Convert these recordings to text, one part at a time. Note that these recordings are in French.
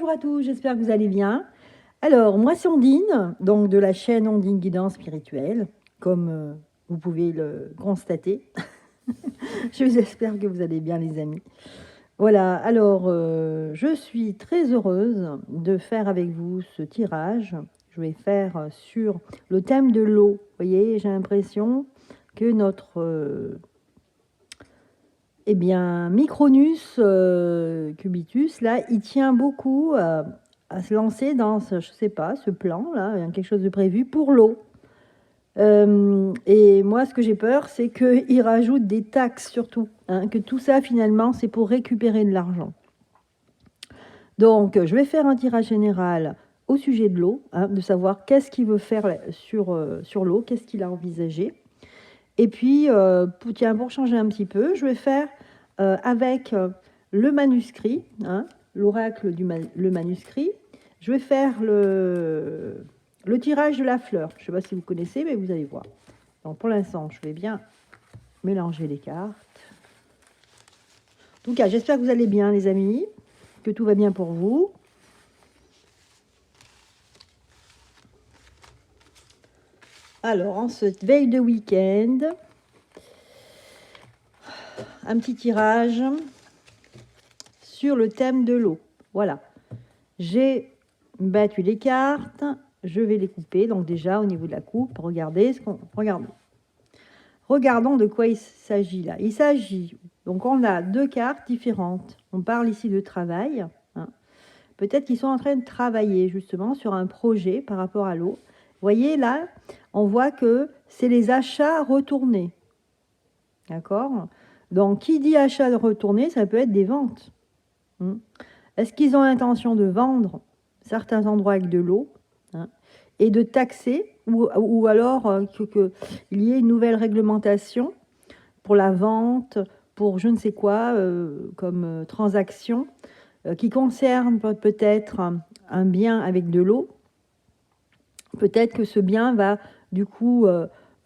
bonjour à tous, j'espère que vous allez bien. Alors, moi c'est Ondine, donc de la chaîne Ondine Guidance Spirituelle, comme vous pouvez le constater. J'espère que vous allez bien les amis. Voilà, alors je suis très heureuse de faire avec vous ce tirage. Je vais faire sur le thème de l'eau. Vous voyez, j'ai l'impression que notre eh bien, Micronus cubitus, là, il tient beaucoup à se lancer dans, je sais pas, ce plan-là, il y a quelque chose de prévu pour l'eau. Et moi, ce que j'ai peur, c'est qu'il rajoute des taxes surtout, hein, que tout ça, finalement, c'est pour récupérer de l'argent. Donc, je vais faire un tirage général au sujet de l'eau, hein, de savoir qu'est-ce qu'il veut faire sur l'eau, qu'est-ce qu'il a envisagé. Et puis, pour changer un petit peu, je vais faire avec le manuscrit, hein, l'oracle le manuscrit. Je vais faire le tirage de la fleur. Je ne sais pas si vous connaissez, mais vous allez voir. Donc, pour l'instant, je vais bien mélanger les cartes. En tout cas, j'espère que vous allez bien, les amis, que tout va bien pour vous. Alors, en cette veille de week-end, un petit tirage sur le thème de l'eau. Voilà. J'ai battu les cartes. Je vais les couper. Donc déjà, au niveau de la coupe, regardez ce qu'on... Regardez. Regardons de quoi il s'agit là. Il s'agit... Donc, on a deux cartes différentes. On parle ici de travail. Hein. Peut-être qu'ils sont en train de travailler justement sur un projet par rapport à l'eau. Vous voyez là, on voit que c'est les achats retournés. D'accord ? Donc, qui dit achat retourné, ça peut être des ventes. Est-ce qu'ils ont l'intention de vendre certains endroits avec de l'eau, hein, et de taxer, ou alors qu'il y ait une nouvelle réglementation pour la vente, pour je ne sais quoi, comme transaction, qui concerne peut-être un bien avec de l'eau. Peut-être que ce bien va du coup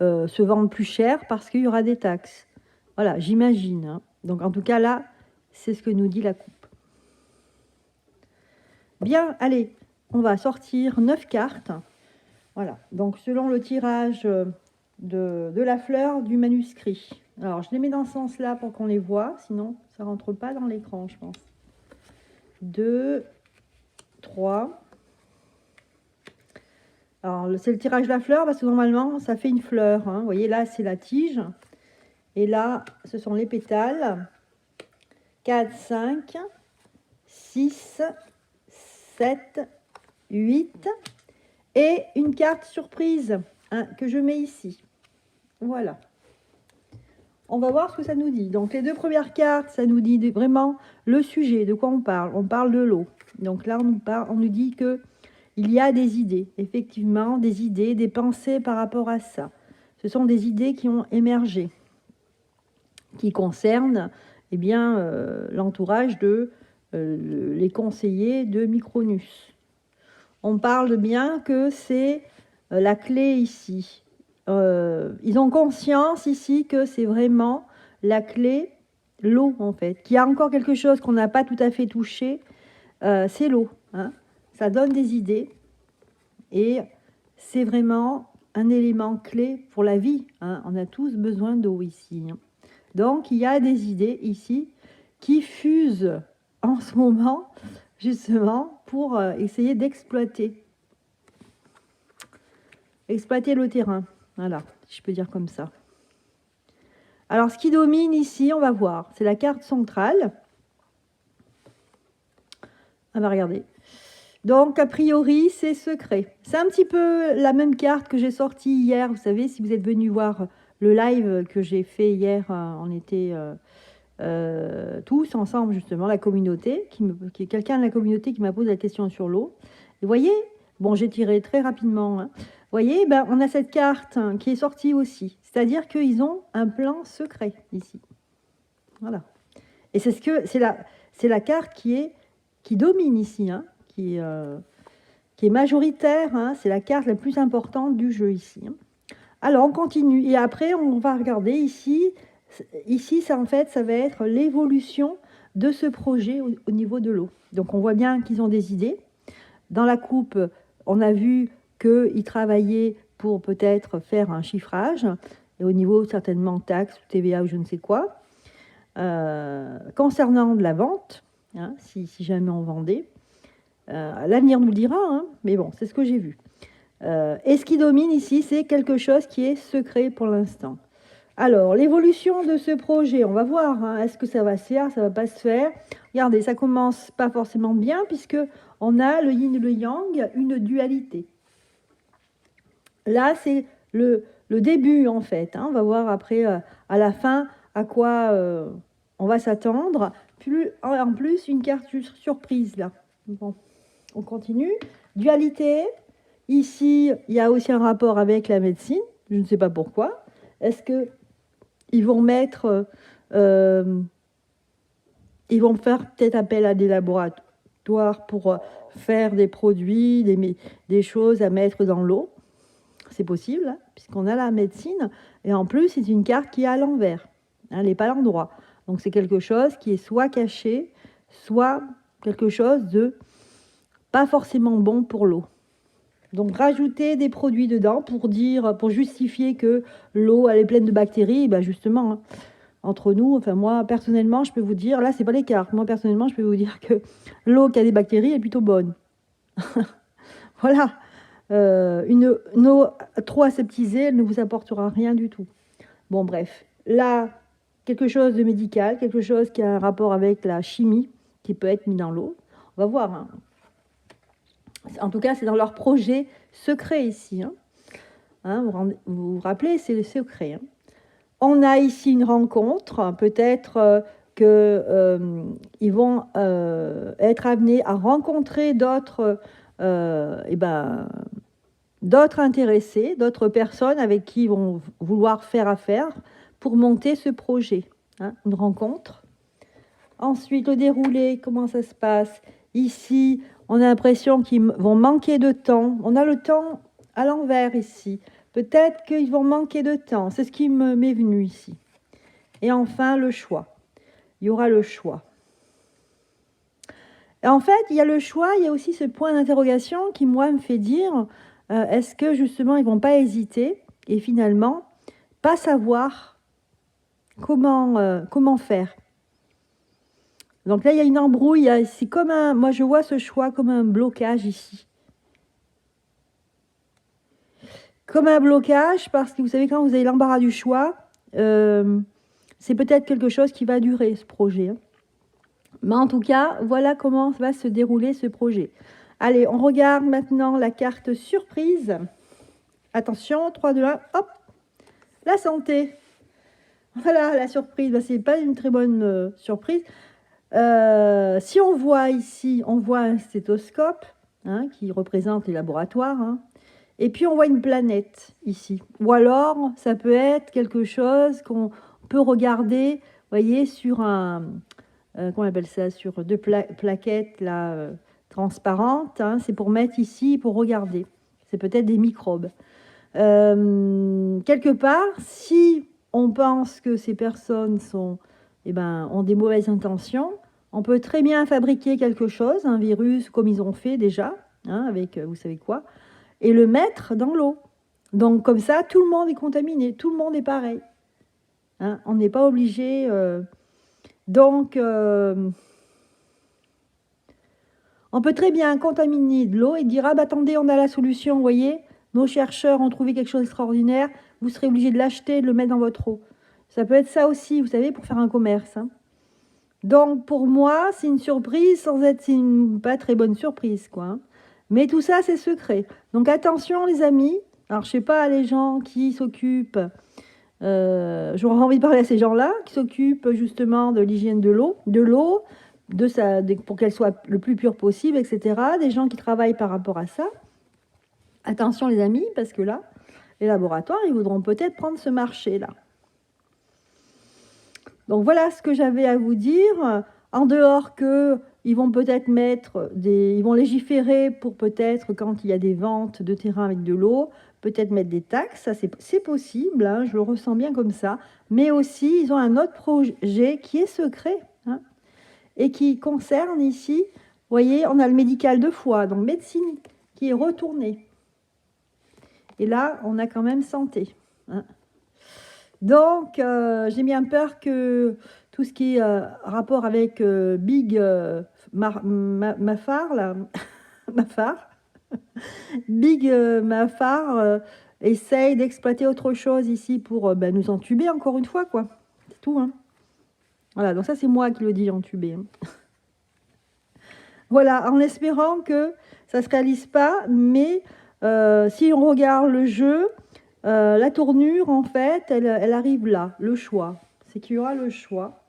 se vendre plus cher parce qu'il y aura des taxes. Voilà, j'imagine. Hein. Donc en tout cas là, c'est ce que nous dit la coupe. Bien, allez, on va sortir 9 cartes. Voilà, donc selon le tirage de la fleur du manuscrit. Alors, je les mets dans ce sens-là pour qu'on les voit, sinon ça ne rentre pas dans l'écran, je pense. 2, 3. Alors, c'est le tirage de la fleur parce que normalement, ça fait une fleur. Hein. Vous voyez, là, c'est la tige. Et là, ce sont les pétales. 4, 5, 6, 7, 8. Et une carte surprise, hein, que je mets ici. Voilà. On va voir ce que ça nous dit. Donc, les deux premières cartes, ça nous dit vraiment le sujet, de quoi on parle. On parle de l'eau. Donc là, on nous dit que il y a des idées, effectivement, des idées, des pensées par rapport à ça. Ce sont des idées qui ont émergé, qui concernent eh bien, l'entourage de les conseillers de Micronus. On parle bien que c'est la clé ici. Ils ont conscience ici que c'est vraiment la clé, l'eau en fait. Qu'il y a encore quelque chose qu'on n'a pas tout à fait touché, c'est l'eau. Hein. Ça donne des idées et c'est vraiment un élément clé pour la vie. Hein. On a tous besoin d'eau ici. Hein. Donc il y a des idées ici qui fusent en ce moment justement pour essayer d'exploiter le terrain. Voilà, si je peux dire comme ça. Alors, ce qui domine ici, on va voir, c'est la carte centrale. On va regarder. Donc, a priori, c'est secret. C'est un petit peu la même carte que j'ai sortie hier. Vous savez, si vous êtes venu voir le live que j'ai fait hier, on était tous ensemble, justement, la communauté, quelqu'un de la communauté qui m'a posé la question sur l'eau. Vous voyez, bon, j'ai tiré très rapidement. Hein. Vous voyez, ben, on a cette carte qui est sortie aussi. C'est-à-dire qu'ils ont un plan secret ici. Voilà. Et c'est la carte qui domine ici, hein, qui est majoritaire. Hein, c'est la carte la plus importante du jeu ici. Hein. Alors, on continue. Et après, on va regarder ici. Ici, ça, en fait, ça va être l'évolution de ce projet au niveau de l'eau. Donc on voit bien qu'ils ont des idées. Dans la coupe, on a vu qu'ils travaillaient pour peut-être faire un chiffrage, et au niveau certainement taxes, TVA ou je ne sais quoi. Concernant de la vente, hein, si jamais on vendait, l'avenir nous le dira, hein, mais bon, c'est ce que j'ai vu. Et ce qui domine ici, c'est quelque chose qui est secret pour l'instant. Alors, l'évolution de ce projet, on va voir, hein, est-ce que ça va se faire, ça ne va pas se faire. Regardez, ça commence pas forcément bien, puisque on a le yin et le yang, une dualité. Là, c'est le début, en fait. Hein. On va voir après, à la fin, à quoi on va s'attendre. En plus, une carte surprise, là. Bon, on continue. Dualité. Ici, il y a aussi un rapport avec la médecine. Je ne sais pas pourquoi. Est-ce qu'ils vont mettre... ils vont faire peut-être appel à des laboratoires pour faire des produits, des choses à mettre dans l'eau. C'est possible, hein, puisqu'on a la médecine. Et en plus, c'est une carte qui est à l'envers. Hein, elle n'est pas à l'endroit. Donc, c'est quelque chose qui est soit caché, soit quelque chose de pas forcément bon pour l'eau. Donc, rajouter des produits dedans pour justifier que l'eau, elle est pleine de bactéries, ben justement, hein, entre nous, enfin moi, personnellement, je peux vous dire, là, c'est pas les cartes. Moi, personnellement, je peux vous dire que l'eau qui a des bactéries est plutôt bonne. Voilà. Une eau trop aseptisée, elle ne vous apportera rien du tout. Bon, bref. Là, quelque chose de médical, quelque chose qui a un rapport avec la chimie, qui peut être mis dans l'eau. On va voir. Hein. En tout cas, c'est dans leur projet secret ici. Hein. Hein, vous vous rappelez, c'est le secret. Hein. On a ici une rencontre. Peut-être qu'ils vont être amenés à rencontrer d'autres... d'autres intéressés, d'autres personnes avec qui ils vont vouloir faire affaire pour monter ce projet. Hein, une rencontre. Ensuite, le déroulé, comment ça se passe? Ici, on a l'impression qu'ils vont manquer de temps. On a le temps à l'envers ici. Peut-être qu'ils vont manquer de temps. C'est ce qui m'est venu ici. Et enfin, le choix. Il y aura le choix. Et en fait, il y a le choix, il y a aussi ce point d'interrogation qui, moi, me fait dire... est-ce que justement ils ne vont pas hésiter et finalement pas savoir comment faire? Donc là il y a une embrouille, c'est comme moi je vois ce choix comme un blocage ici. Comme un blocage parce que vous savez quand vous avez l'embarras du choix, c'est peut-être quelque chose qui va durer ce projet. Hein. Mais en tout cas, voilà comment va se dérouler ce projet. Allez, on regarde maintenant la carte surprise. Attention, 3, 2, 1, hop. La santé. Voilà, la surprise. Ben, ce n'est pas une très bonne surprise. Si on voit ici, on voit un stéthoscope hein, qui représente les laboratoires. Hein, et puis, on voit une planète ici. Ou alors, ça peut être quelque chose qu'on peut regarder, vous voyez, sur un... comment on appelle ça? Sur deux plaquettes, là... transparente, hein, c'est pour mettre ici, pour regarder. C'est peut-être des microbes. Quelque part, si on pense que ces personnes ont des mauvaises intentions, on peut très bien fabriquer quelque chose, un virus, comme ils ont fait déjà, hein, avec vous savez quoi, et le mettre dans l'eau. Donc comme ça, tout le monde est contaminé, tout le monde est pareil. Hein, on n'est pas obligé... on peut très bien contaminer de l'eau et dire « Ah, bah, attendez, on a la solution, vous voyez, nos chercheurs ont trouvé quelque chose d'extraordinaire, vous serez obligé de l'acheter et de le mettre dans votre eau. » Ça peut être ça aussi, vous savez, pour faire un commerce. Hein. Donc, pour moi, c'est une surprise sans être une pas très bonne surprise, quoi. Hein. Mais tout ça, c'est secret. Donc, attention, les amis. Alors, je ne sais pas, les gens qui s'occupent... j'aurais envie de parler à ces gens-là, qui s'occupent justement de l'hygiène de l'eau, pour qu'elle soit le plus pure possible, etc. Des gens qui travaillent par rapport à ça. Attention les amis, parce que là, les laboratoires, ils voudront peut-être prendre ce marché-là. Donc voilà ce que j'avais à vous dire. En dehors qu'ils vont peut-être ils vont légiférer pour peut-être, quand il y a des ventes de terrain avec de l'eau, peut-être mettre des taxes, ça c'est possible, hein, je le ressens bien comme ça. Mais aussi, ils ont un autre projet qui est secret, hein. et qui concerne ici, vous voyez, on a le médical 2 fois, donc médecine qui est retournée. Et là, on a quand même santé. Hein. Donc, j'ai bien peur que tout ce qui est rapport avec Big Mafar, là, Mafar, Big Mafar essaye d'exploiter autre chose ici pour nous entuber encore une fois, quoi. C'est tout, hein. Voilà, donc ça, c'est moi qui le dis, entubé. Hein. Voilà, en espérant que ça ne se réalise pas, mais si on regarde le jeu, la tournure, en fait, elle arrive là, le choix. C'est qu'il y aura le choix.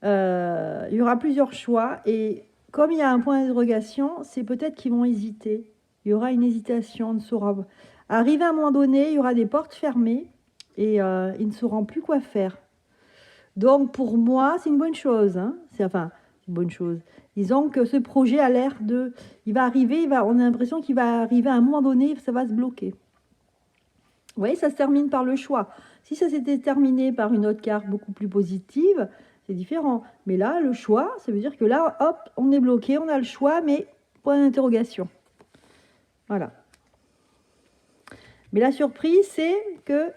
Il y aura plusieurs choix, et comme il y a un point d'interrogation, c'est peut-être qu'ils vont hésiter. Il y aura une hésitation, on ne saura pas. Arrivé à un moment donné, il y aura des portes fermées, et ils ne sauront plus quoi faire. Donc, pour moi, c'est une bonne chose. Hein. C'est une bonne chose. Disons que ce projet a l'air de... Il va arriver, on a l'impression qu'il va arriver à un moment donné, ça va se bloquer. Vous voyez, ça se termine par le choix. Si ça s'était terminé par une autre carte beaucoup plus positive, c'est différent. Mais là, le choix, ça veut dire que là, hop, on est bloqué, on a le choix, mais point d'interrogation. Voilà. Mais la surprise, c'est que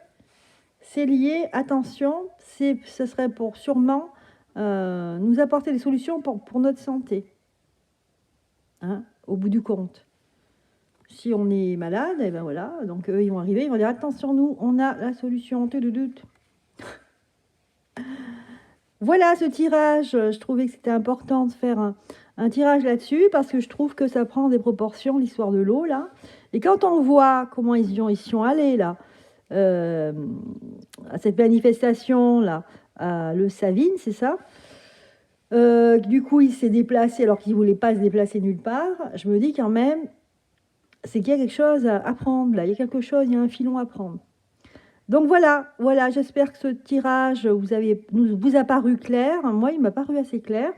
c'est lié, attention, ce serait pour sûrement nous apporter des solutions pour notre santé. Hein, au bout du compte. Si on est malade, et ben voilà, donc eux, ils vont arriver, ils vont dire attention, nous, on a la solution. Voilà ce tirage. Je trouvais que c'était important de faire un tirage là-dessus parce que je trouve que ça prend des proportions, l'histoire de l'eau là. Et quand on voit comment ils y sont allés là, à cette manifestation là, à Le Savine, c'est ça. Du coup, il s'est déplacé alors qu'il ne voulait pas se déplacer nulle part. Je me dis quand même, c'est qu'il y a quelque chose à apprendre là. Il y a quelque chose, il y a un filon à prendre. Donc voilà, j'espère que ce tirage vous a paru clair. Moi, il m'a paru assez clair.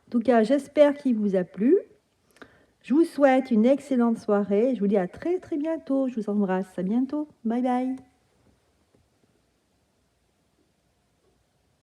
En tout cas, j'espère qu'il vous a plu. Je vous souhaite une excellente soirée. Je vous dis à très très bientôt. Je vous embrasse. À bientôt. Bye bye.